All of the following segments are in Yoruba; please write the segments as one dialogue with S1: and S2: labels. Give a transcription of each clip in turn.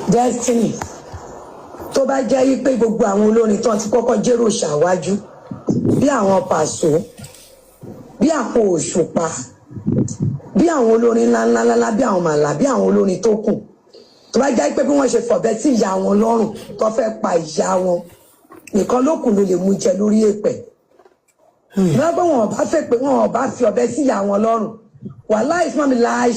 S1: Destiny tó bá jẹ́ yí pé gbogbo àwọn olórin tó ti kọ́kọ́ jẹ́rò ṣàwájú bí àwọn Pàṣọ bí àpò Òṣùpá bí àwọn olórin ńláńlá bí àwọn Màlà bí àwọn olórin tó kù tó bá jẹ́ pé bí wọ́n ṣe fọ̀bẹ tí ìyá wọn lọ́rùn tó fẹ́ pa ìyá wọn nìkan ló kù ló lè mú jẹ lórí èpẹ̀ lọ́gbọ́n wọn bá fẹ́ pé wọn bá fi ọ̀bẹ sí ìyá wọn lọ́rùn wàláì fún mi láàyè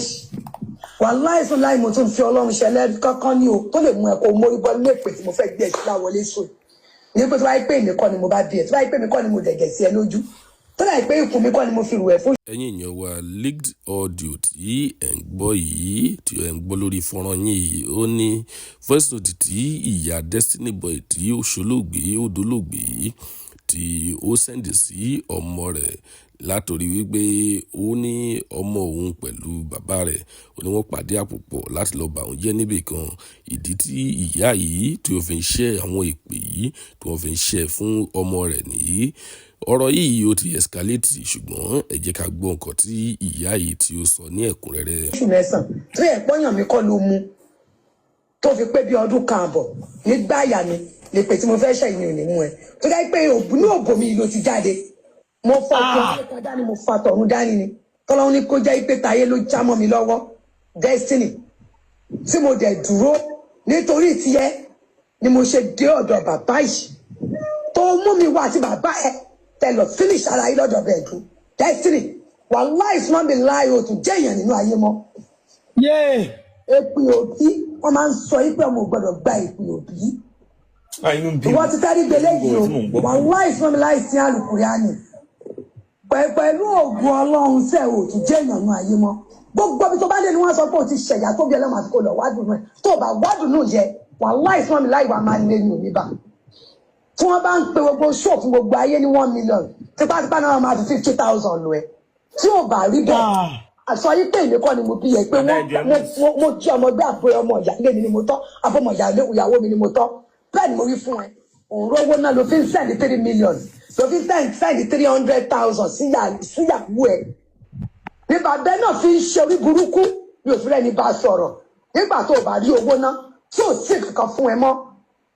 S1: wàláì fún láì mo tún fi Ọlọ́run ṣẹlẹ̀ kankan ní o tó lè mú ẹ kó mórí bọ́ nílé èpè tí mo fẹ́ gbé ẹ sí láwọlé sùn ní pé tó bá yẹ pé èmi kọ́ ni mo bá bí ẹ tó bá yẹ pé èmi kọ́ ni mo dẹ̀gẹ̀ sí ẹ lójú tó bá yẹ pé ikùn mi kọ́ ni mo fi rù ẹ fún.
S2: ẹ̀yin èèyàn wa leaked audio tí ẹ̀ ń gbọ́ yìí tí ẹ̀ ń gbọ́ lórí fọ́nrán yìí ó ní voice note tí ìyá Destiny Boy tí ó ṣolóògbé ó dolóògbé tí ó sẹ́ndì sí ọmọ rẹ̀ látòrí wípé ó ní ọmọ òun pẹ̀lú bàbá rẹ̀ ó ní wọ́n pàdé àpòpọ̀ láti lọ bà òun jẹ́ níbì kan ìdí tí ìyá yìí tí ó fi ń ṣẹ́ àwọn èpè yìí tí wọ́n fi ń ṣẹ́ fún ọmọ rẹ̀ nìyí ọ̀rọ̀ yìí ó ti escalate ṣùgbọ́n ẹ jẹ́ ká gbọ́ nǹkan tí ìyá yìí tí ó sọ ní ẹ̀kúnrẹ́rẹ́.
S1: oṣù mẹ́sàn-án tí ẹ̀ pọ́yàn mi kọ́ ló mú tó fi pé bí ọdún kan àbọ̀ nígbà àyà mi lè pè tí mo fẹ́ ṣẹ̀yìn ò ní mú ẹ tó dá pé òbí ní òbò mi ló ti jáde mo fa ọkùnrin dání mo fa tọ̀run dání ni tọ́lọ́run ní kó jẹ́ pé tayé ló já mọ́ mi lọ́wọ́ Destiny tí mo dẹ̀ dúró nítorí tiẹ̀ ni mo ṣe dé ọ̀dọ̀ bàbá yìí tó mú mi wá àti bàbá ẹ tẹlọ finish ara yìí lọ́dọ̀ bẹ́ẹ̀ dùn Destiny wàláì fún mi láì o tún jẹ́ èèyàn nínú ayé mọ́. Èpè òbí wọ́n máa ń sọ pé ọmọ ò gbọ́dọ̀ gba èpè òbí ìwọ ti tẹ́rí gbélé yìí o wàláì fún mi láì sí àlùkùránì pẹ̀lú ògùn Ọlọ́run sẹ́ ò tún jẹ́ èèyàn nínú ayé mọ́ gbogbo bí tó bá dé ni wọ́n sọ pé o ti ṣẹ̀yà tó bí ẹlẹ́mọ̀ àti kò lọ wádùn rẹ̀ tó bá wádùn náà yẹ wàláì fún mi láì wà máa lé ní òní bá tí wọ́n bá ń pe gbogbo show fún gbogbo ayé ní 1 million tipátipá náà máa fi 50,000 lọ ẹ tí ò bá rí bẹ́ẹ̀ àṣọ ayé pé èmi kọ́ ni mo bí yẹ pé mo jí ọmọ gbé àbúrò ọmọ ìyáálé mi ni mo tọ́ àbọ̀mọ̀ ìyàwó mi ni mo tọ́ bẹ́ẹ̀ ni mo rí fún ẹ òun rówó náà ló fi ń sẹ́ẹ̀dì 3 million ló fi ń sẹ́ẹ̀dì 300,000 síyàwó ẹ nígbà bẹ́ẹ̀ náà fi ń ṣe orí burúkú ní òfin rẹ̀ ní bá sọ̀rọ̀ nígbà tó o bá rí owó ná tí ò sí kankan fún ẹ mọ́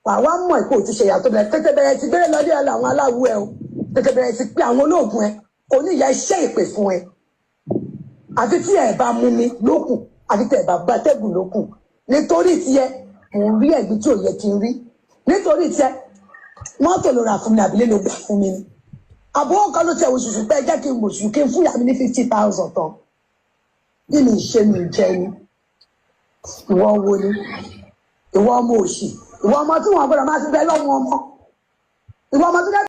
S1: wàá mọ̀ ẹ̀ pé o ti ṣe ìyàtọ̀ bẹ̀rẹ̀ tètè bẹ̀rẹ̀ ti gbére lọ́dẹ̀ ẹ̀ làwọn aláwo ẹ o tètè bẹ̀rẹ̀ ti pé àwọn olóògùn ẹ kò ní ìyá iṣẹ́ ìpè fún ẹ àfi tí ẹ bá mú mi lókùn àfi tí ẹ bá bá tẹ́gùn lókùn nítorí tiẹ̀ mò ń rí ẹ̀gbin tí ò yẹ kí n rí nítorí tiẹ̀ mọ́tò ló ra fún mi àbílẹ̀ ló gbà fún mi ni àbúrò kan ló tẹ oṣooṣù pé jẹ́ kí n mọ̀ṣù kí n fún ìyá mi ní 50,000 tán bí mi ṣe mi jẹ ni ìwọ wo ni ìwọ ọmọ òṣì ìwọ ọmọ tí wọn gbọ́dọ̀ máa ti bẹ lọ́wọ́ ọmọ ìwọ ọmọ tí